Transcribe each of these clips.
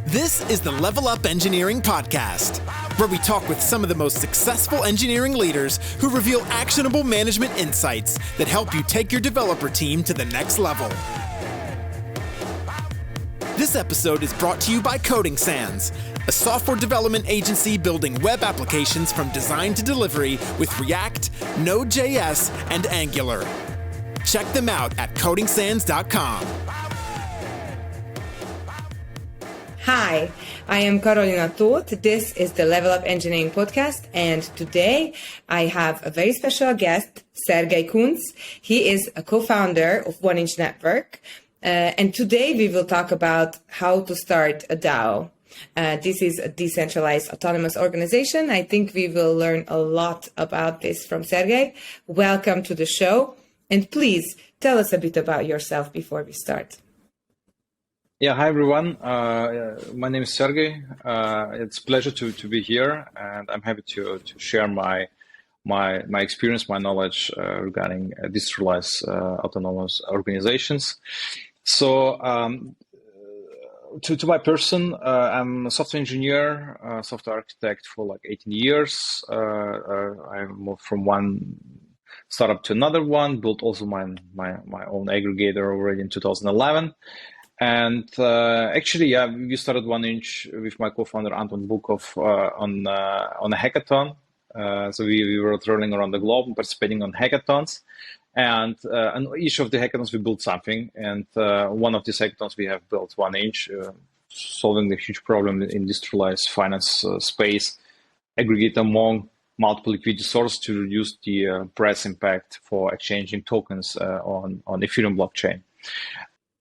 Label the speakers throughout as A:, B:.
A: This is the Level Up Engineering Podcast, where we talk with some of the most successful engineering leaders who reveal actionable management insights that help you take your developer team to the next level. This episode is brought to you by Coding Sans, a software development agency building web applications from design to delivery with React, Node.js, and Angular. Check them out at codingsans.com.
B: Hi, I am Carolina Toth. This is the Level Up Engineering Podcast, and today I have a very special guest, Sergej Kunz. He is a co-founder of 1inch Network, and today we will talk about how to start a DAO. This is a decentralized autonomous organization. I think we will learn a lot about this from Sergej. Welcome to the show, and please tell us a bit about yourself before we start.
C: Yeah, hi everyone. My name is Sergej. It's a pleasure to be here, and I'm happy to share my experience, my knowledge regarding decentralized autonomous organizations. So, to my person, I'm a software engineer, software architect for like 18 years. I moved from one startup to another one, built also my own aggregator already in 2011. And actually, yeah, we started 1inch with my co-founder Anton Bukov on a hackathon. So we were traveling around the globe and participating on hackathons. And on each of the hackathons, we built something. And one of these hackathons, we have built 1inch, solving the huge problem in decentralized finance space, aggregate among multiple liquidity sources to reduce the price impact for exchanging tokens on Ethereum blockchain.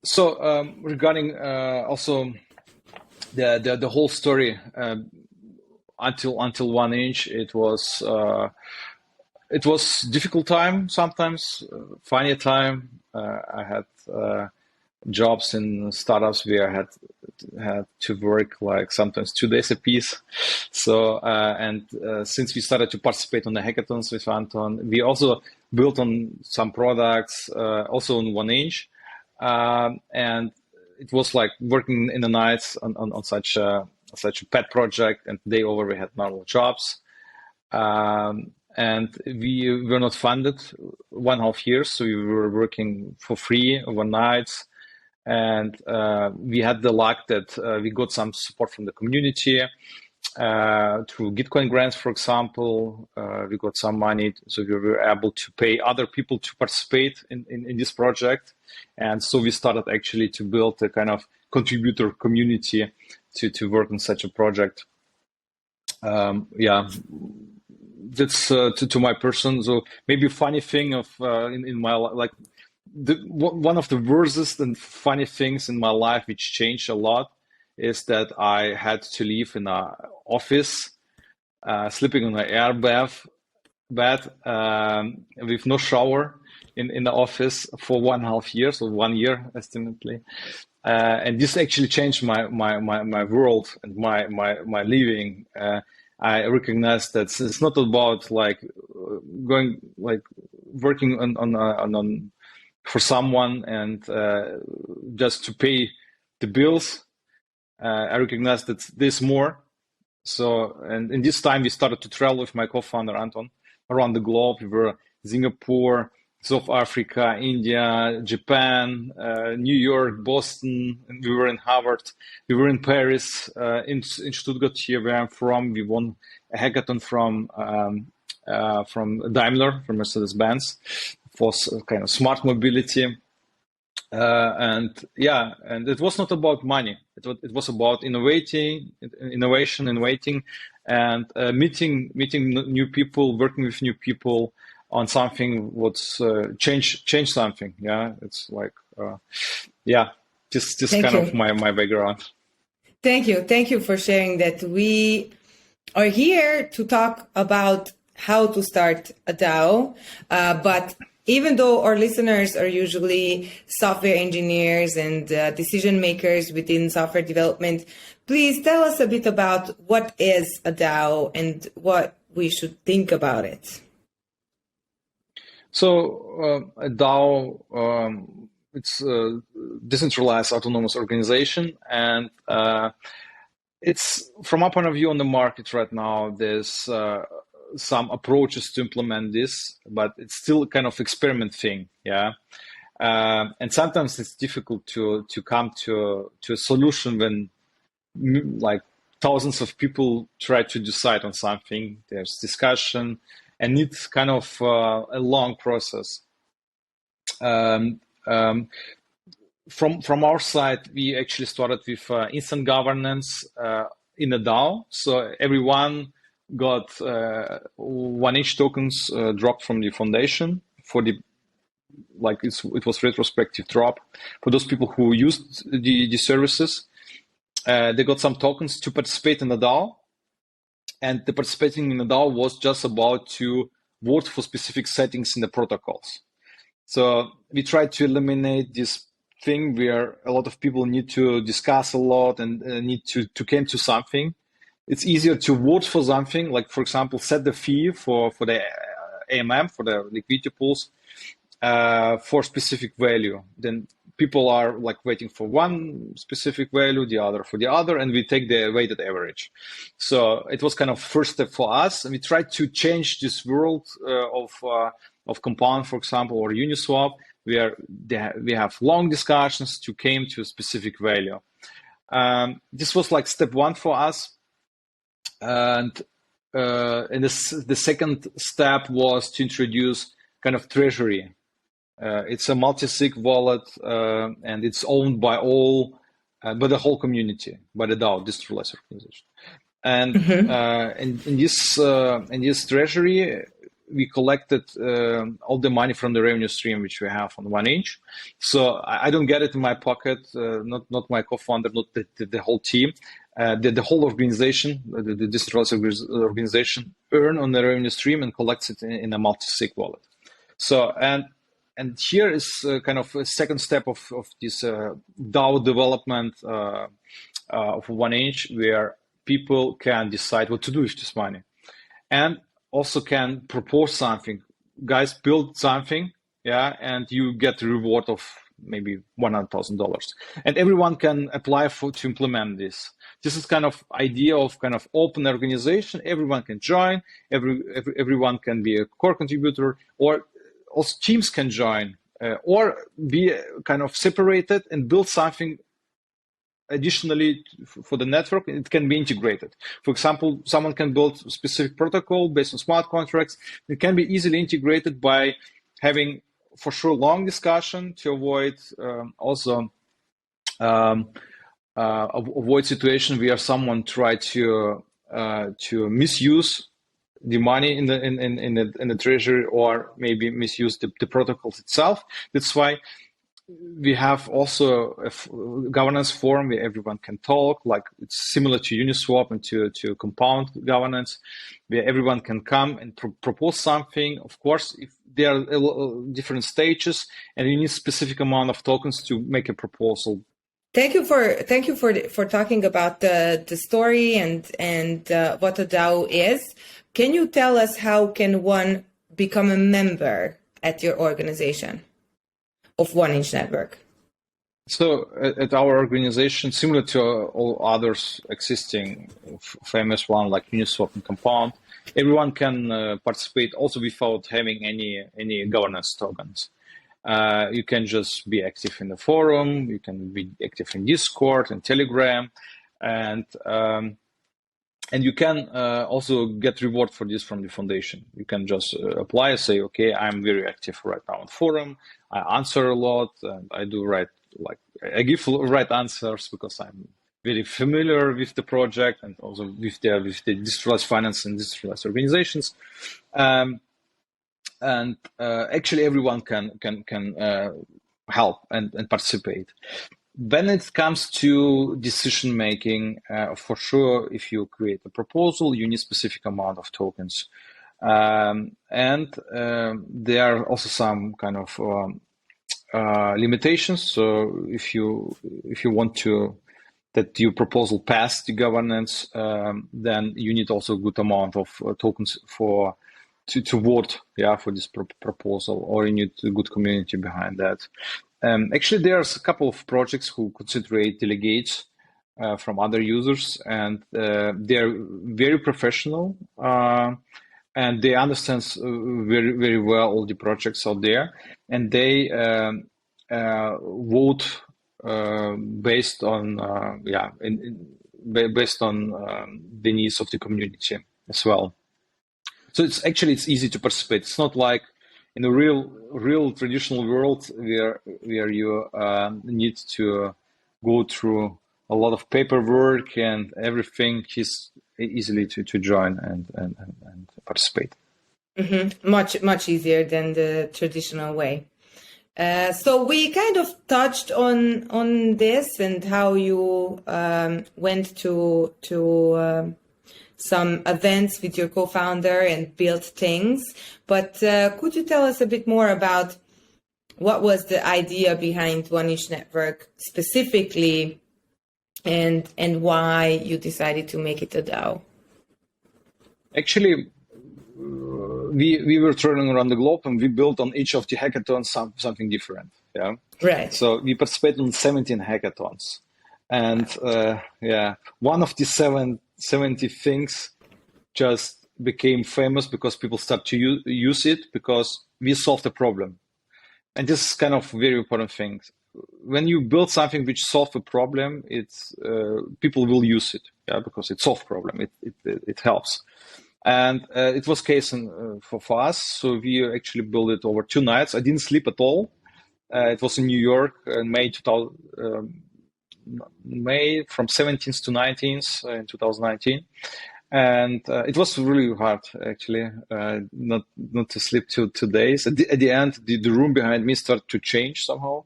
C: So regarding also the whole story until 1inch, it was difficult time sometimes, funny time. I had jobs in startups where I had to work like sometimes 2 days a piece. So since we started to participate on the hackathons with Anton, we also built on some products also on 1inch. And it was like working in the nights on such a pet project, and day over we had normal jobs. And we were not funded 1.5 years, so we were working for free overnights. And we had the luck that we got some support from the community through Gitcoin grants, for example. We got some money, so we were able to pay other people to participate in this project. And so we started actually to build a kind of contributor community to work on such a project. Yeah, that's to my person. So maybe a funny thing of in my life, like one of the worstest and funny things in my life, which changed a lot, is that I had to live in an office, sleeping on an air bed with no shower in the office for 1.5 years, or 1 year estimately. And this actually changed my world and my living. I recognized that it's not about like going like working on for someone and just to pay the bills. I recognized that there's more. So, and in this time, we started to travel with my co-founder Anton around the globe. We were Singapore, South Africa, India, Japan, New York, Boston, and we were in Harvard. We were in Paris, in Stuttgart, here where I'm from. We won a hackathon from Daimler, from Mercedes-Benz, for kind of smart mobility. And it was not about money. It was about innovation, and meeting new people, working with new people on something what's change something. Yeah, it's like this kind of my background.
B: Thank you for sharing that. We are here to talk about how to start a DAO, but even though our listeners are usually software engineers and decision makers within software development, please tell us a bit about what is a DAO and what we should think about it.
C: So a DAO, it's a decentralized autonomous organization, and it's from our point of view on the market right now. There's some approaches to implement this, but it's still kind of experiment thing, yeah. And sometimes it's difficult to come to a solution when like thousands of people try to decide on something. There's discussion, and it's kind of a long process. From our side, we actually started with instant governance in a DAO. So everyone got 1 inch tokens dropped from the foundation for the it was retrospective drop for those people who used the services. They got some tokens to participate in the DAO, and the participating in the DAO was just about to vote for specific settings in the protocols. So we tried to eliminate this thing where a lot of people need to discuss a lot and need to come to something. It's easier to vote for something, like for example, set the fee for the AMM, for the liquidity pools, for specific value. Then people are like waiting for one specific value, the other for the other, and we take the weighted average. So it was kind of first step for us, and we tried to change this world of Compound, for example, or Uniswap, where we have long discussions to came to a specific value. This was like step one for us. And the second step was to introduce kind of treasury. It's a multi-sig wallet, and it's owned by by the whole community, by the DAO, decentralized organization. And in this treasury, we collected all the money from the revenue stream which we have on 1 inch. So I don't get it in my pocket, not my co-founder, not the whole team. The whole organization, the decentralized organization, earn on the revenue stream and collects it in a multi-sig wallet. So and here is kind of a second step of this DAO development of 1 inch, where people can decide what to do with this money, and also can propose something. Guys, build something, yeah, and you get the reward of maybe $100,000, and everyone can apply to implement this. This is kind of idea of kind of open organization. Everyone can join. Everyone can be a core contributor, or also teams can join, or be kind of separated and build something additionally for the network. It can be integrated. For example, someone can build a specific protocol based on smart contracts. It can be easily integrated by having, for sure, long discussion to avoid avoid situation where someone try to misuse the money in the treasury, or maybe misuse the protocols itself. That's why we have also a governance forum where everyone can talk, like it's similar to Uniswap and to Compound governance, where everyone can come and propose something. Of course, if there are different stages and you need specific amount of tokens to make a proposal.
B: Thank you for talking about the story and what a DAO is. Can you tell us how can one become a member at your organization of 1 inch network?
C: So at our organization, similar to all others existing famous one like Uniswap and Compound, everyone can participate also without having any governance tokens. You can just be active in the forum. You can be active in Discord and Telegram, and you can also get reward for this from the foundation. You can just apply and say, okay, I'm very active right now on forum. I answer a lot, and I do I give right answers because I'm very familiar with the project and also with the decentralized finance and decentralized organizations. And actually, everyone can help and participate. When it comes to decision making, for sure, if you create a proposal, you need specific amount of tokens, and there are also some kind of limitations. So if you want that your proposal pass the governance, then you need also a good amount of tokens to vote, for this proposal, or you need a good community behind that. Actually, there's a couple of projects who consider delegates from other users, and they're very professional, and they understand very, very well all the projects out there, and they vote based on based on the needs of the community as well. So it's easy to participate. It's not like in a real traditional world where you need to go through a lot of paperwork and everything is easily to join and participate.
B: Mm-hmm. Much easier than the traditional way. So we kind of touched on this and how you went to some events with your co-founder and built things. But could you tell us a bit more about what was the idea behind One Inch Network specifically, and why you decided to make it a DAO?
C: Actually, we were traveling around the globe, and we built on each of the hackathons something different. Yeah.
B: Right.
C: So we participated in 17 hackathons, and one of the 70 things just became famous because people start to use it because we solved a problem. And this is kind of very important thing. When you build something which solves a problem, it's people will use it, because it solves problem. It helps. And it was case for us. So we actually built it over 2 nights. I didn't sleep at all. It was in New York in May from 17th to 19th in 2019. And it was really hard, actually, not to sleep 2 days. At the end, the room behind me started to change somehow.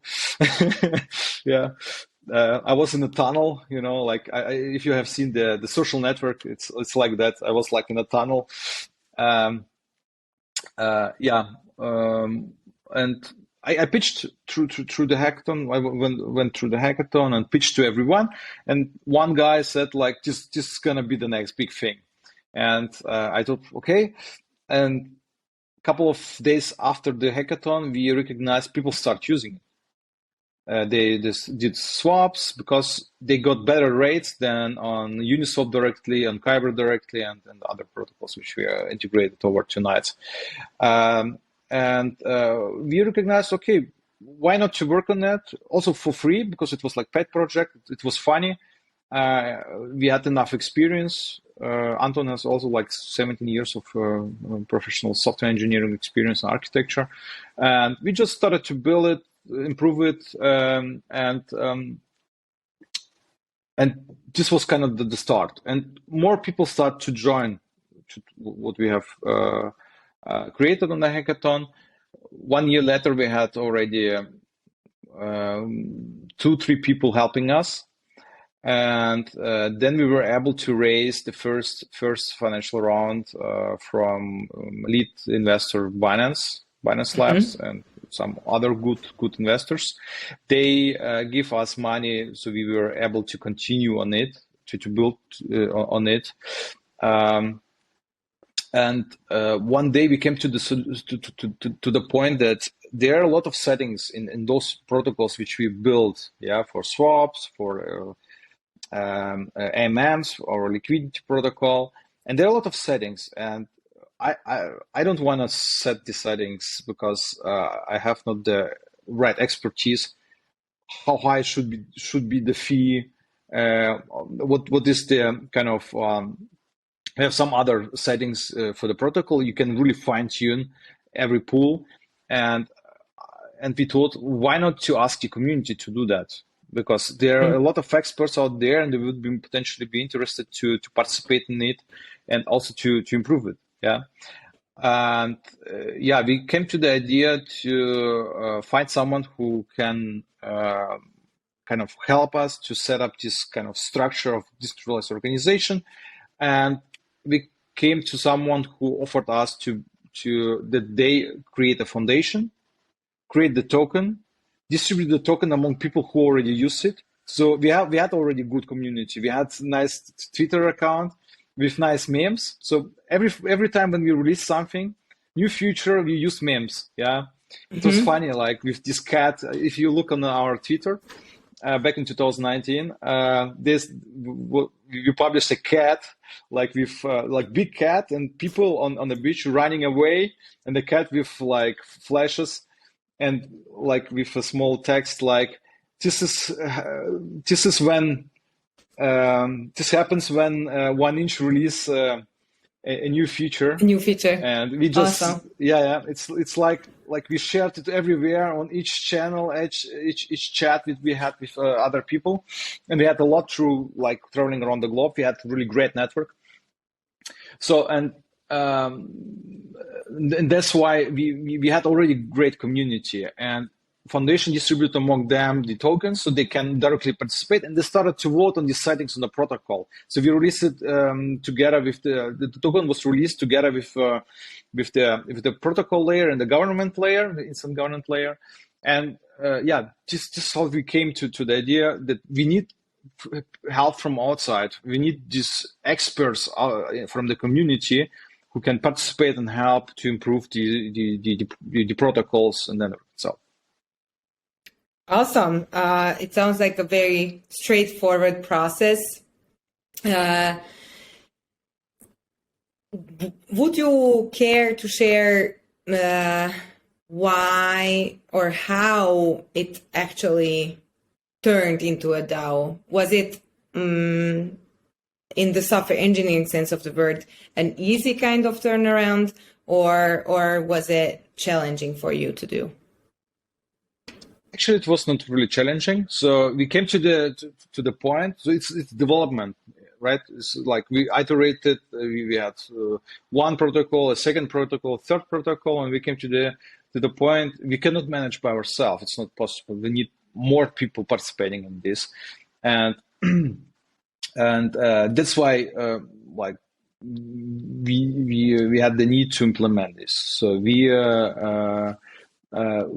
C: I was in a tunnel, like if you have seen the social network, it's like that. I was like in a tunnel. And I pitched through the hackathon. I went through the hackathon and pitched to everyone. And one guy said, like, this is gonna be the next big thing. And I thought, okay. And a couple of days after the hackathon, we recognized people start using it. They just did swaps because they got better rates than on Uniswap directly, on Kyber directly, and other protocols which we integrated over 2 nights. And we recognized, okay, why not to work on that? Also for free, because it was like pet project. It was funny. We had enough experience. Anton has also like 17 years of professional software engineering experience and architecture. And we just started to build it, improve it, and this was kind of the start. And more people start to join to what we have created on the hackathon. 1 year later, we had already 2-3 people helping us, and then we were able to raise the first financial round from lead investor Binance Labs, and some other good investors. They give us money, so we were able to continue on it, to build on it. And one day we came to the point that there are a lot of settings in those protocols which we built, for swaps, for AMMs or liquidity protocol, and there are a lot of settings. And I don't want to set the settings because I have not the right expertise. How high should be the fee? What is the kind of we have some other settings for the protocol. You can really fine tune every pool, and we thought, why not to ask the community to do that? Because there are a lot of experts out there, and they would potentially be interested to participate in it and also to improve it. And we came to the idea to find someone who can kind of help us to set up this kind of structure of decentralized organization. And we came to someone who offered us to that they create a foundation, create the token, distribute the token among people who already use it. So we had already good community. We had nice Twitter account with nice memes. So every time when we release something, new feature, we use memes. It was funny, like with this cat. If you look on our Twitter, back in 2019. We published a cat, like with like big cat, and people on the beach running away, and the cat with like flashes, and like with a small text like this is when this happens when 1inch release a new feature.
B: A new feature.
C: And we just
B: Awesome.
C: yeah, it's like we shared it everywhere on each channel, each chat that we had with other people, and we had a lot through like traveling around the globe. We had a really great network. So and that's why we had already great community, and Foundation distribute among them the tokens so they can directly participate, and they started to vote on the settings on the protocol. So we released it together with the token was released together with the protocol layer and the government layer, the instant government layer, and this is how we came to the idea that we need help from outside. We need these experts from the community who can participate and help to improve the protocols and then so.
B: Awesome. It sounds like a very straightforward process. Would you care to share why or how it actually turned into a DAO? Was it, in the software engineering sense of the word, an easy kind of turnaround, or was it challenging for you to do?
C: Actually, it was not really challenging. So we came to the point. So it's development, right? It's like we iterated. We had one protocol, a second protocol, third protocol, and we came to the point we cannot manage by ourselves. It's not possible. We need more people participating in this, and that's why like we had the need to implement this. So we.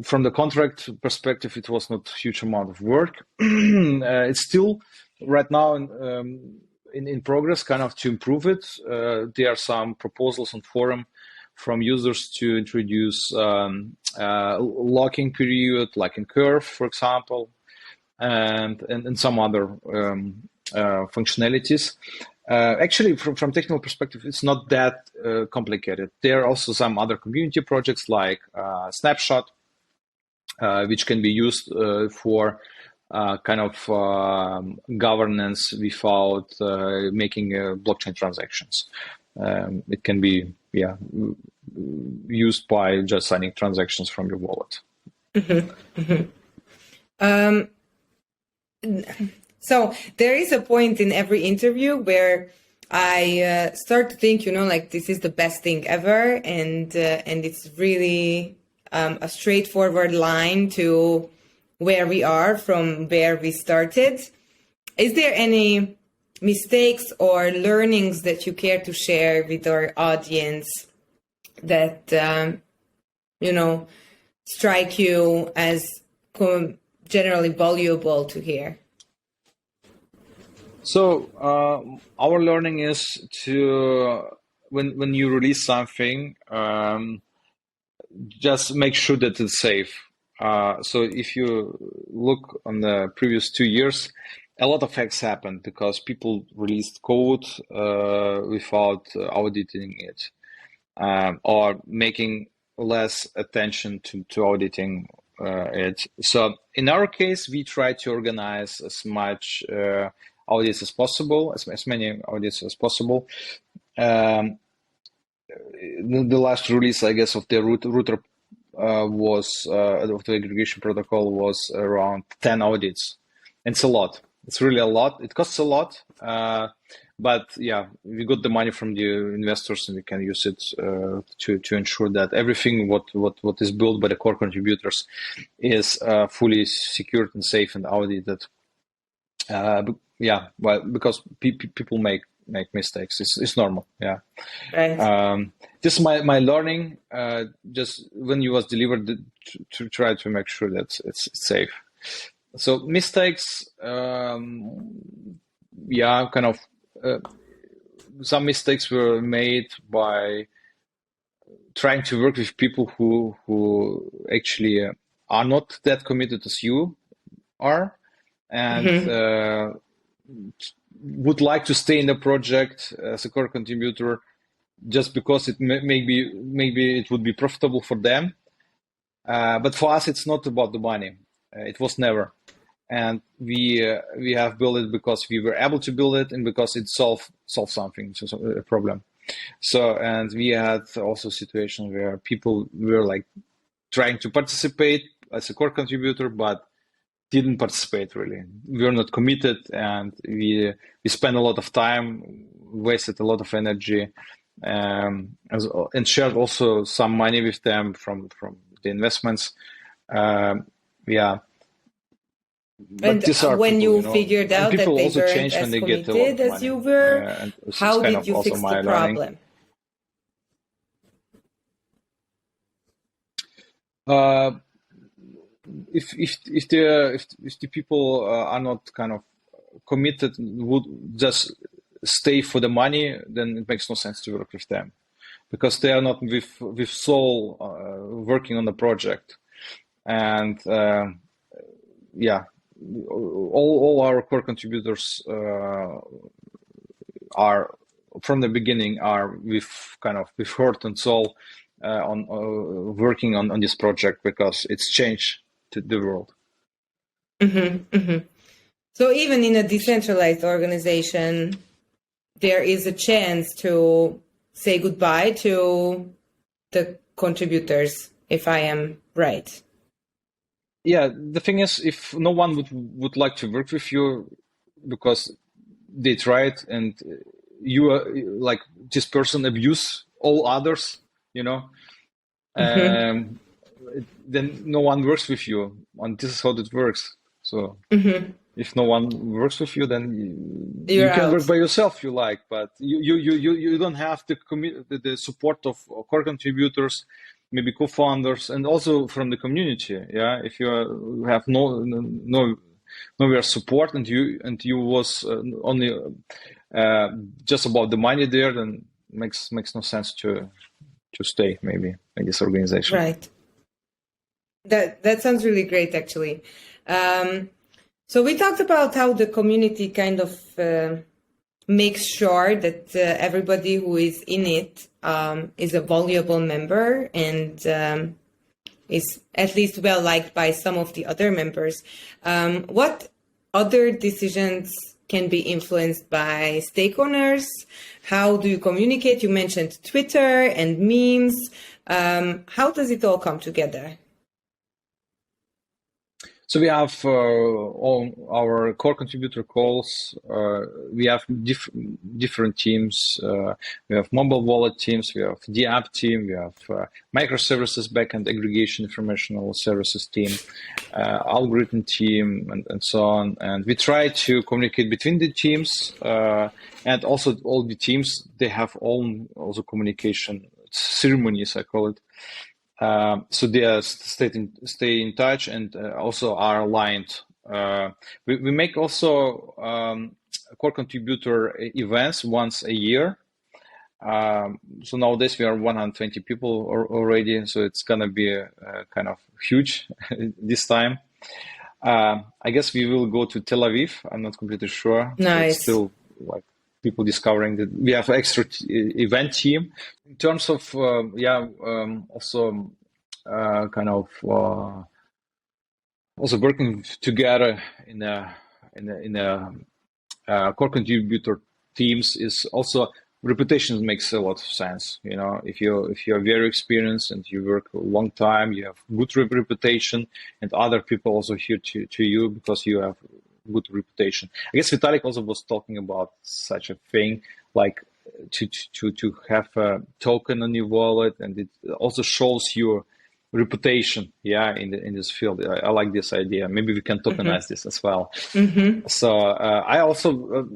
C: From the contract perspective, it was not a huge amount of work. It's still right now in progress, kind of to improve it. There are some proposals on forum from users to introduce locking period, like in Curve, for example, and some other functionalities. Actually, from technical perspective, it's not that complicated. There are also some other community projects like Snapshot, which can be used for kind of governance without making blockchain transactions. It can be used by just signing transactions from your wallet.
B: Mm-hmm. Mm-hmm. So there is a point in every interview where I start to think, like this is the best thing ever, and it's really a straightforward line to where we are from where we started. Is there any mistakes or learnings that you care to share with our audience that strike you as generally valuable to hear?
C: So our learning is to when you release something, just make sure that it's safe. So if you look on the previous 2 years, a lot of hacks happened because people released code without auditing it, or making less attention to auditing it. So in our case, we try to organize as much audits as possible, as many audits as possible. The last release, I guess, of the router was of the aggregation protocol was around 10 audits. It's a lot. It's really a lot. It costs a lot, but yeah, we got the money from the investors, and we can use it to ensure that everything what is built by the core contributors is fully secured and safe and audited. Yeah, well, because people make mistakes. It's normal. Yeah.
B: Right.
C: This is my learning. Just when you was delivered, to try to make sure that it's safe. So mistakes, yeah, kind of. Some mistakes were made by trying to work with people who actually are not that committed as you are. and would like to stay in the project as a core contributor just because it maybe it would be profitable for them. But for us, it's not about the money. It was never. And we have built it because we were able to build it and because it solved something, so a problem. So, and we had also a situation where people were like trying to participate as a core contributor, but didn't participate really. We were not committed, and we spent a lot of time, wasted a lot of energy, and shared also some money with them from the investments. Yeah.
B: And when you figured out that they weren't as committed as you were, how did you fix the problem?
C: If the people are not kind of committed, would just stay for the money, then it makes no sense to work with them, because they are not with soul working on the project. And yeah, all our core contributors are from the beginning are with heart and soul on working on this project, because it's changed to the world.
B: So even in a decentralized organization, there is a chance to say goodbye to the contributors, if I am right.
C: Yeah, the thing is, if no one would like to work with you because they tried and you are like this person abuse all others, then no one works with you, and this is how it works. So if no one works with you, then you can work by yourself if you like, but you don't have the support of core contributors, maybe co-founders, and also from the community. Yeah, if you have nowhere support and you was only just about the money there, then makes no sense to stay maybe in this organization.
B: Right. That sounds really great, actually. So we talked about how the community kind of makes sure that everybody who is in it is a valuable member and is at least well liked by some of the other members. What other decisions can be influenced by stake owners? How do you communicate? You mentioned Twitter and memes. How does it all come together?
C: So we have all our core contributor calls. We have different teams. We have mobile wallet teams. We have the app team. We have microservices backend aggregation informational services team, algorithm team, and so on. And we try to communicate between the teams, and also all the teams, they have own also communication ceremonies, I call it. So they are stay in touch and also are aligned. We make also core contributor events once a year. So nowadays we are 120 people already, so it's gonna be kind of huge this time. I guess we will go to Tel Aviv. I'm not completely sure.
B: Nice.
C: So it's still like people discovering that we have an extra event team. In terms of also also working together in a core contributor teams is also reputation makes a lot of sense. If you're very experienced and you work a long time, you have good reputation, and other people also hear to you because you have good reputation. I guess Vitalik also was talking about such a thing, like to have a token on your wallet, and it also shows your reputation, in this field. I like this idea. Maybe we can tokenize this as well. So I also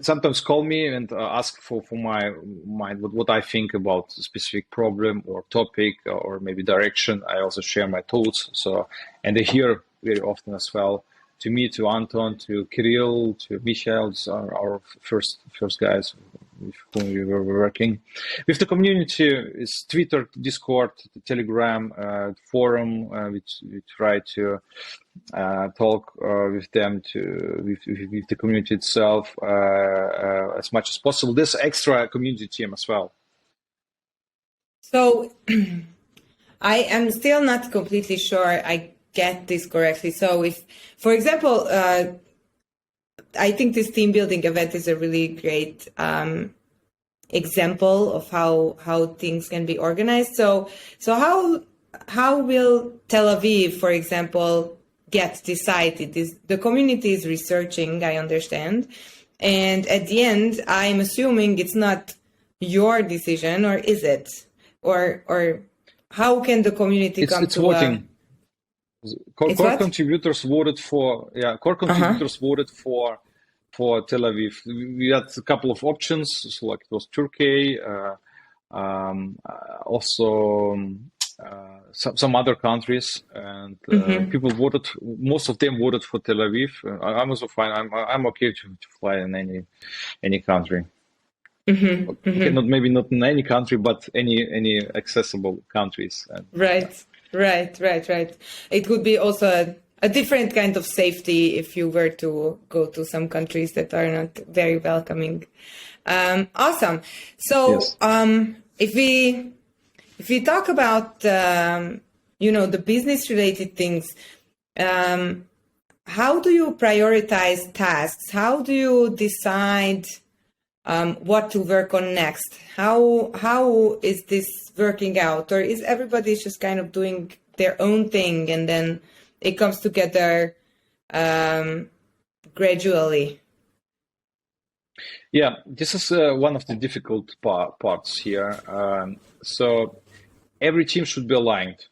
C: sometimes call me and ask for my what I think about a specific problem or topic or maybe direction. I also share my thoughts. So, and they hear very often as well. To me, to Anton, to Kirill, to Michael, our first guys with whom we were working. With the community, is Twitter, Discord, Telegram, forum. We try to talk with them, with the community itself as much as possible. There's extra community team as well.
B: So I am still not completely sure I get this correctly. So if, for example, I think this team building event is a really great example of how things can be organized. So how will Tel Aviv, for example, get decided? The community is researching, I understand, and at the end, I'm assuming it's not your decision, or is it? Or how can the community come to
C: voting? Core contributors voted for voted for Tel Aviv. We had a couple of options, so like it was Turkey, also some other countries, and people voted. Most of them voted for Tel Aviv. I'm also fine. I'm okay to fly in any country. Okay, maybe not in any country, but any accessible countries.
B: Right. It would be also a different kind of safety if you were to go to some countries that are not very welcoming. Awesome. So yes. If we talk about the business related things, how do you prioritize tasks? How do you decide what to work on next? How is this working out? Or is everybody just kind of doing their own thing and then it comes together gradually?
C: Yeah, this is one of the difficult parts here. So every team should be aligned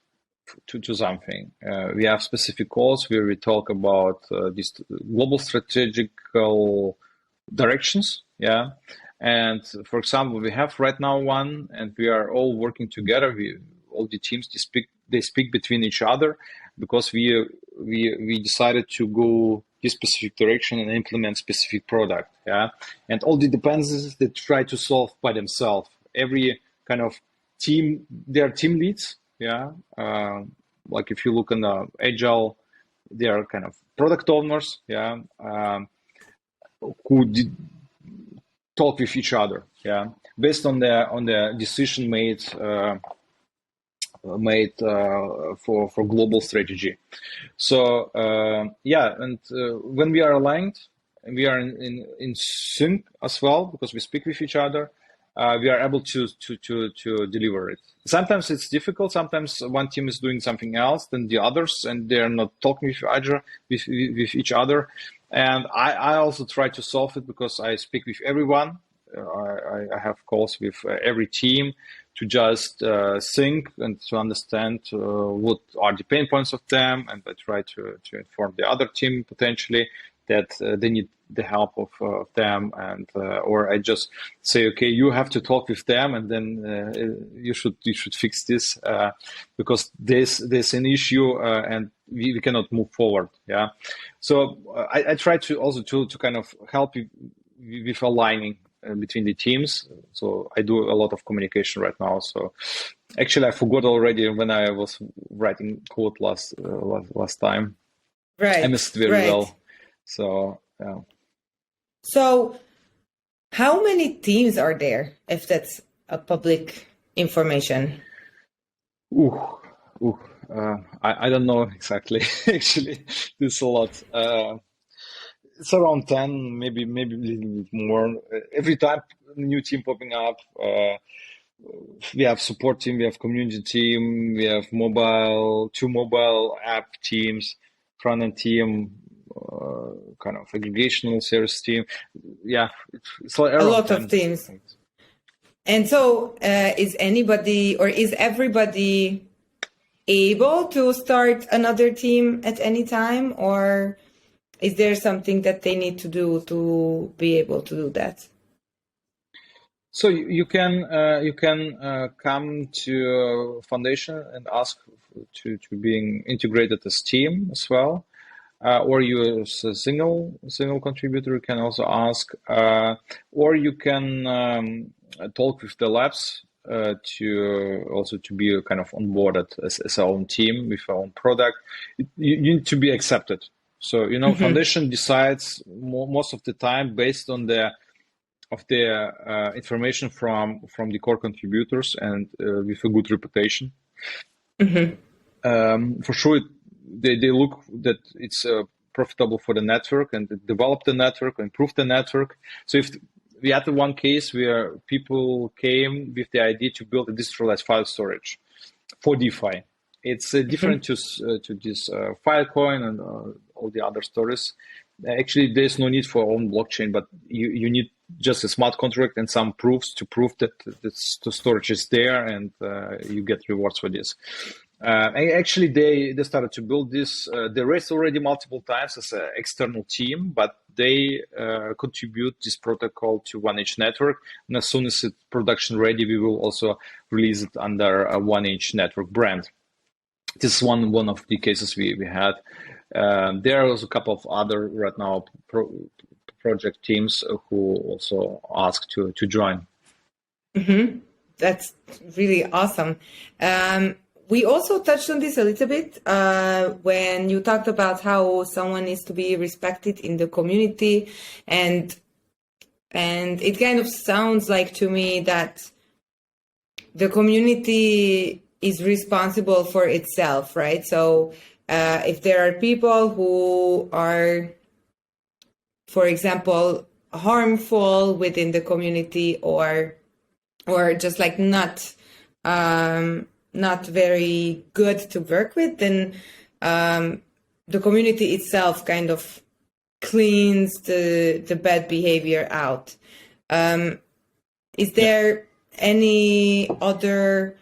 C: to something. We have specific calls where we talk about these global strategical directions. Yeah. And for example, we have right now one, and we are all working together. All the teams, they speak between each other because we decided to go this specific direction and implement specific product. Yeah. And all the dependencies they try to solve by themselves. Every kind of team, they are team leads. Yeah. Like if you look on the Agile, they are kind of product owners. Yeah. Who did talk with each other, yeah, based on the decision made for global strategy. So and when we are aligned, and we are in sync as well because we speak with each other, we are able to deliver it. Sometimes it's difficult. Sometimes one team is doing something else than the others, and they are not talking with each other. And I also try to solve it because I speak with everyone. I have calls with every team to just think and to understand what are the pain points of them. And I try to inform the other team potentially that they need the help of them. And or I just say, okay, you have to talk with them, and then you should fix this because there's an issue and we cannot move forward. Yeah. So I try to also to kind of help with aligning between the teams. So I do a lot of communication right now. So actually I forgot already when I was writing code last time.
B: Right.
C: I missed it very well. So yeah.
B: So how many teams are there, if that's a public information?
C: I don't know exactly. Actually, there's a lot. It's around 10, maybe a little bit more. Every time a new team popping up. We have support team, we have community team, we have two mobile app teams, front end team, kind of aggregational service team. Yeah, it's like
B: a lot of teams. And so is anybody or is everybody able to start another team at any time, or is there something that they need to do to be able to do that?
C: So you can come to foundation and ask to being integrated as team as well. or you use a single contributor. You can also ask, or you can talk with the labs to be kind of onboarded as our own team with our own product. You need to be accepted. So foundation decides most of the time based on the information from the core contributors and with a good reputation. For sure, they look that it's profitable for the network and develop the network, improve the network. So if we had one case where people came with the idea to build a decentralized file storage for DeFi. It's different to this Filecoin and all the other stories. Actually, there's no need for own blockchain, but you need just a smart contract and some proofs to prove that the storage is there, and you get rewards for this. Actually, they started to build this. They raised already multiple times as an external team, but they contribute this protocol to 1inch network. And as soon as it's production ready, we will also release it under a 1inch network brand. This is one of the cases we had. There are also a couple of other right now project teams who also asked to join.
B: That's really awesome. We also touched on this a little bit when you talked about how someone needs to be respected in the community, and it kind of sounds like to me that the community is responsible for itself, right? So if there are people who are, for example, harmful within the community or just like not very good to work with, then the community itself kind of cleans the bad behavior out. Is there any other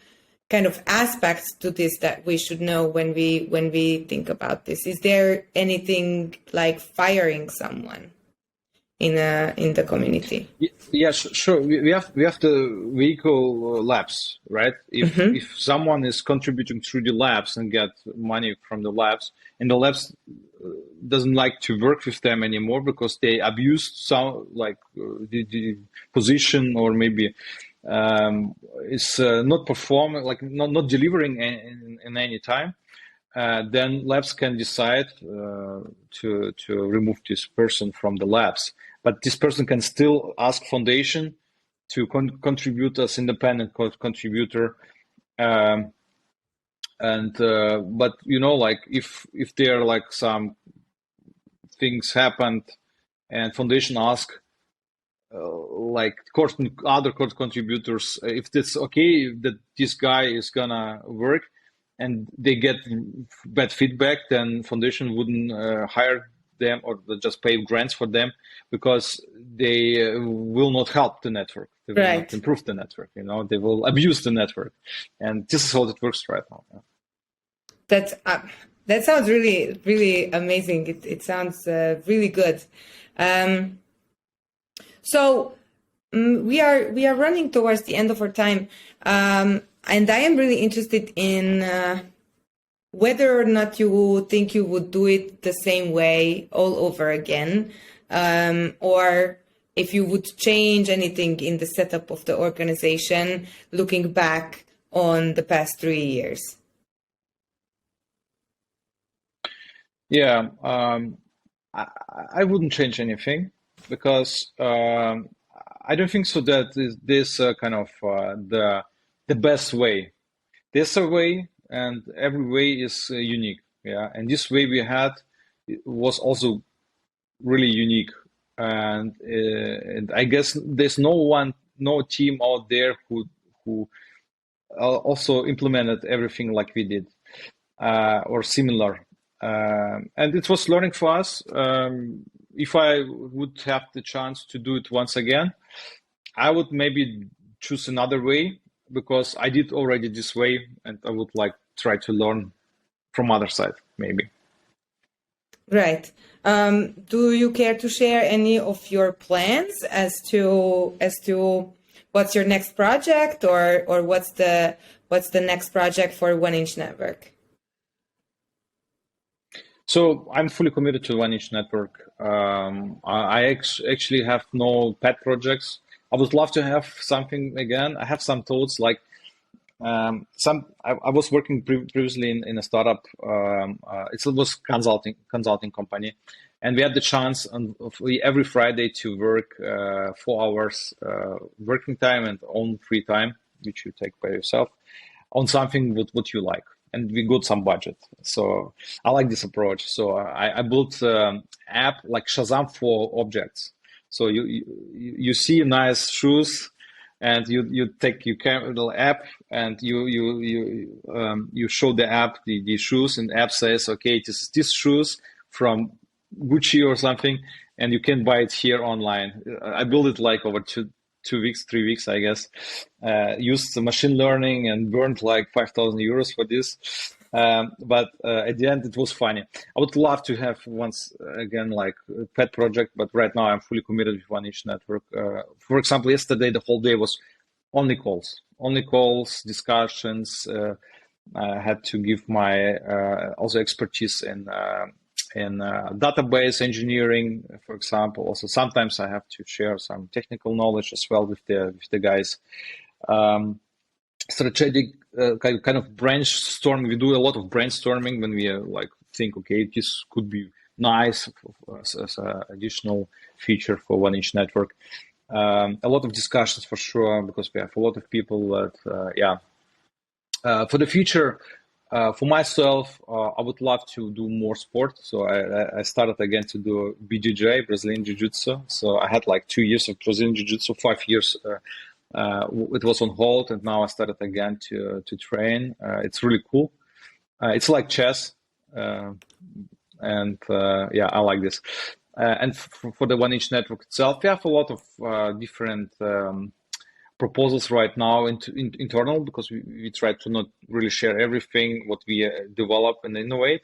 B: kind of aspects to this that we should know when we think about this? Is there anything like firing someone in the community?
C: Yes, sure. We have the vehicle labs, right? If someone is contributing through the labs and get money from the labs, and the labs doesn't like to work with them anymore because they abused some the position, or maybe is not performing, like not delivering in any time, then labs can decide to remove this person from the labs. But this person can still ask foundation to contribute as independent contributor. But like if there are like some things happened and foundation ask like other contributors if it's okay that this guy is gonna work, and they get bad feedback, then foundation wouldn't hire them or just pay grants for them, because they will not help the network. They will not improve the network. They will abuse the network, and this is how it works right now.
B: That sounds really, really amazing. It sounds really good. So we are running towards the end of our time, and I am really interested in whether or not you think you would do it the same way all over again, or if you would change anything in the setup of the organization looking back on the past 3 years.
C: Yeah, I wouldn't change anything, because I don't think so that this kind of the best way. There's a way, and every way is unique. Yeah, and this way we had was also really unique, and I guess there's no team out there who also implemented everything like we did or similar. And it was learning for us. If I would have the chance to do it once again, I would maybe choose another way, because I did already this way, and I would like try to learn from other side, maybe.
B: Right. Do you care to share any of your plans as to what's your next project, or what's the next project for 1inch Network?
C: So I'm fully committed to One Inch Network. I actually have no pet projects. I would love to have something again. I have some thoughts like I was working previously in a startup. It was consulting company, and we had the chance every Friday to work 4 hours working time and own free time, which you take by yourself, on something what you like. And we got some budget. So I like this approach. So I built app like Shazam for objects. So you see nice shoes, and you take your little app, and you show the app the shoes, and the app says, okay, this is this shoes from Gucci or something, and you can buy it here online. I built it like over 2 weeks, 3 weeks, I guess. Used the machine learning and burned like 5,000 euros for this. But at the end, it was funny. I would love to have once again like a pet project, but right now I'm fully committed with One Inch Network. For example, yesterday the whole day was only calls, discussions. I had to give my also expertise in database engineering, for example. Also, sometimes I have to share some technical knowledge as well with the guys. Strategic kind of brainstorming. We do a lot of brainstorming when we like think, okay, this could be nice as an additional feature for One Inch Network. A lot of discussions for sure, because we have a lot of people that, for the future, for myself, I would love to do more sport. So I started again to do BJJ, Brazilian Jiu-Jitsu. So I had like 2 years of Brazilian Jiu-Jitsu, 5 years. It was on hold, and now I started again to train. It's really cool. It's like chess. I like this. And for the One Inch Network itself, we have a lot of different proposals right now internal, because we try to not really share everything what we develop and innovate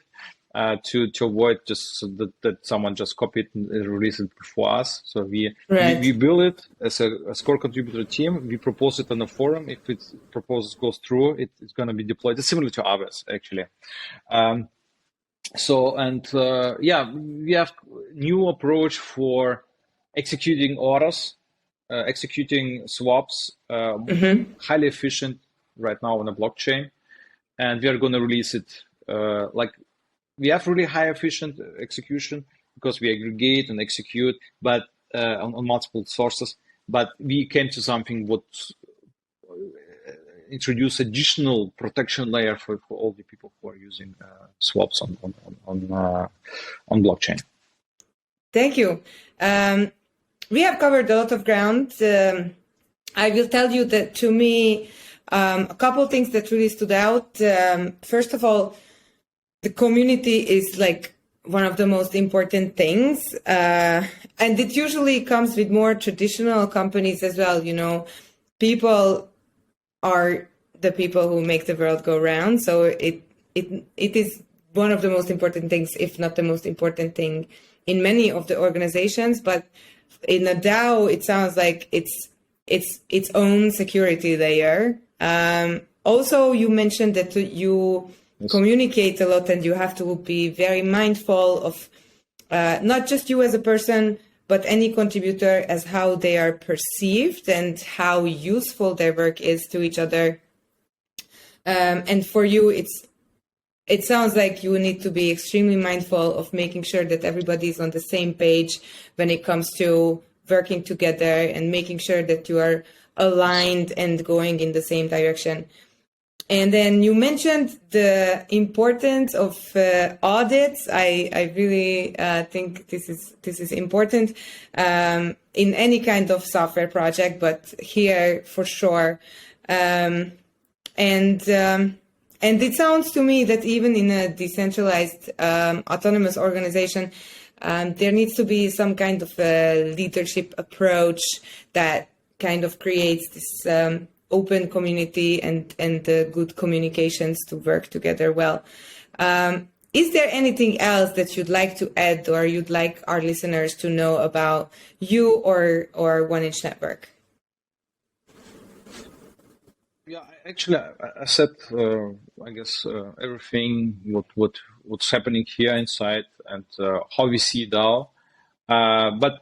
C: to avoid just that someone just copy it and release it before us. So we build it as a core contributor team. We propose it on a forum. If its proposal goes through, it's going to be deployed. It's similar to others actually. We have new approach for executing orders, executing swaps, highly efficient right now on the blockchain, and we are going to release it. We have really high efficient execution because we aggregate and execute, but on multiple sources. But we came to something what introduce additional protection layer for all the people who are using swaps on blockchain.
B: Thank you. We have covered a lot of ground. I will tell you that to me, a couple of things that really stood out. First of all, the community is like one of the most important things. And it usually comes with more traditional companies as well. You know, people are the people who make the world go round. So it is one of the most important things, if not the most important thing in many of the organizations. But in a DAO, it sounds like it's its own security layer. Also, you mentioned that you communicate a lot, and you have to be very mindful of not just you as a person, but any contributor as how they are perceived and how useful their work is to each other. And for you, it sounds like you need to be extremely mindful of making sure that everybody is on the same page when it comes to working together and making sure that you are aligned and going in the same direction. And then you mentioned the importance of audits. I really think this is important in any kind of software project, but here for sure. And it sounds to me that even in a decentralized autonomous organization, there needs to be some kind of a leadership approach that kind of creates this open community and good communications to work together well. Is there anything else that you'd like to add, or you'd like our listeners to know about you or One Inch Network? Yeah,
C: actually, I said, I guess everything what what's happening here inside and how we see DAO. But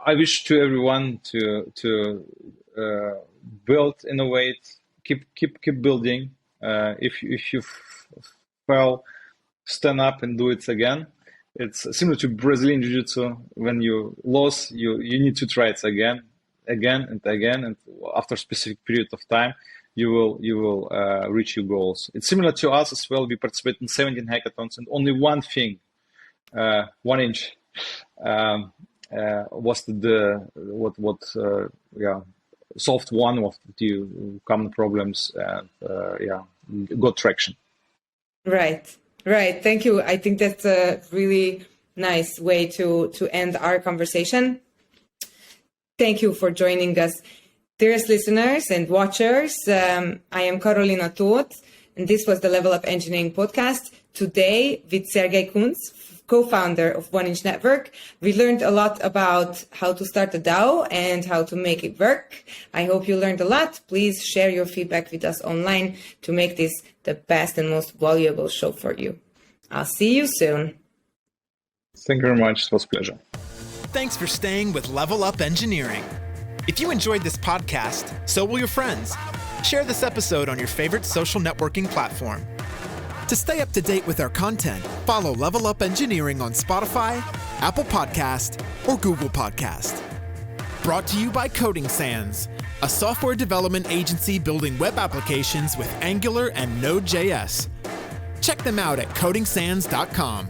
C: I wish to everyone to build, innovate, keep building. If you fail, stand up and do it again. It's similar to Brazilian Jiu-Jitsu. When you lose, you need to try it again, and after a specific period of time, you will reach your goals. It's similar to us as well. We participate in 17 hackathons, and only one thing, 1 inch, was solved one of the common problems and got traction.
B: Right. Thank you. I think that's a really nice way to end our conversation. Thank you for joining us. Dearest listeners and watchers, I am Karolina Tóth, and this was the Level Up Engineering podcast. Today with Sergej Kunz, co-founder of 1 Inch Network. We learned a lot about how to start a DAO and how to make it work. I hope you learned a lot. Please share your feedback with us online to make this the best and most valuable show for you. I'll see you soon.
C: Thank you very much. It was a pleasure.
A: Thanks for staying with Level Up Engineering. If you enjoyed this podcast, so will your friends. Share this episode on your favorite social networking platform. To stay up to date with our content, follow Level Up Engineering on Spotify, Apple Podcast, or Google Podcast. Brought to you by Coding Sands, a software development agency building web applications with Angular and Node.js. Check them out at codingsands.com.